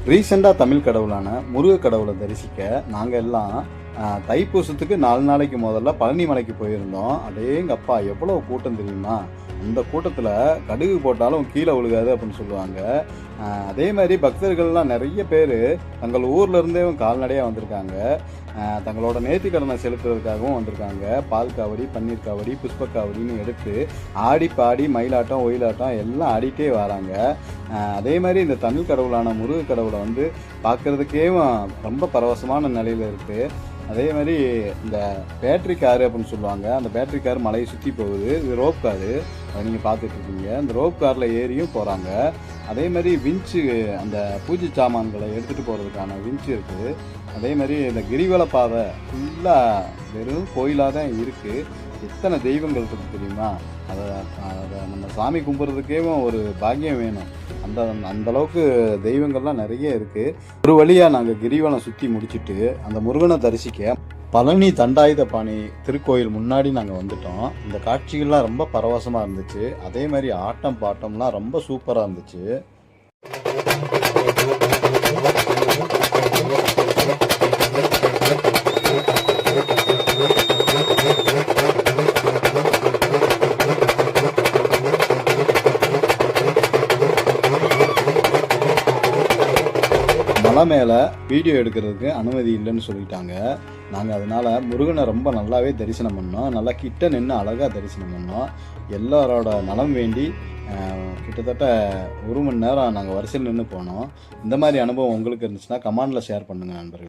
ரீசெண்டாக தமிழ் கடவுளான முருக கடவுளை தரிசிக்க நாங்கள் எல்லாம் தைப்பூசத்துக்கு 4 நாளைக்கு முதல்ல பழனி மலைக்கு போயிருந்தோம். அடேங்கப்பா எவ்வளோ கூட்டம் தெரியுமா! அந்த கூட்டத்தில் கடுகு போட்டாலும் கீழே விழுகாது அப்படின்னு சொல்லுவாங்க. அதே மாதிரி பக்தர்கள்லாம் நிறைய பேர் தங்கள் ஊரில் இருந்தே கால்நடையாக வந்திருக்காங்க. தங்களோட நேர்த்திக்கடனை செலுத்துறதுக்காகவும் வந்திருக்காங்க. பால் காவடி, பன்னீர் காவடி, புஷ்ப காவடின்னு எடுத்து ஆடி பாடி மயிலாட்டம் ஒயிலாட்டம் எல்லாம் ஆடிட்டே வராங்க. அதே மாதிரி இந்த தமிழ் கடவுளான முருக கடவுளை வந்து பார்க்குறதுக்கே ரொம்ப பரவசமான நிலையில் இருக்குது. அதே மாதிரி இந்த பேட்ரி காரு அப்படின்னு சொல்லுவாங்க. அந்த பேட்ரி கார் மலையை சுற்றி போகுது. இது ரோப் காரு, அதை நீங்கள் பார்த்துட்ருக்கீங்க. இந்த ரோப் காரில் ஏறியும் போகிறாங்க. அதே மாதிரி விஞ்சு, அந்த பூஜை சாமான்களை எடுத்துகிட்டு போகிறதுக்கான விஞ்சு இருக்குது. அதே மாதிரி இந்த கிரிவல பாதை ஃபுல்லாக வெறும் கோயிலாக தான் இருக்குது. எத்தனை தெய்வங்கள் இருக்குது தெரியுமா! அதை நம்ம சாமி கும்பிட்றதுக்கே ஒரு பாக்கியம் வேணும். அந்த அளவுக்கு தெய்வங்கள்லாம் நிறைய இருக்குது. ஒரு வழியாக நாங்கள் கிரிவலம் சுற்றி முடிச்சுட்டு அந்த முருகனை தரிசிக்க பழனி தண்டாயுதபாணி திருக்கோயில் முன்னாடி நாங்கள் வந்துட்டோம். இந்த காட்சிகள்லாம் ரொம்ப பரவசமாக இருந்துச்சு. அதே மாதிரி ஆட்டம் பாட்டம்லாம் ரொம்ப சூப்பராக இருந்துச்சு. மலை மேலே வீடியோ எடுக்கிறதுக்கு அனுமதி இல்லைன்னு சொல்லிட்டாங்க. நாங்கள் அதனால் முருகனை ரொம்ப நல்லாவே தரிசனம் பண்ணோம். நல்லா கிட்ட நின்று அழகாக தரிசனம் பண்ணோம். எல்லாரோட நலம் வேண்டி கிட்டத்தட்ட 1 மணி நேரம் நாங்கள் வரிசையில் நின்று போனோம். இந்த மாதிரி அனுபவம் உங்களுக்கு இருந்துச்சுன்னா கமெண்டில் ஷேர் பண்ணுங்கள் நண்பர்கள்.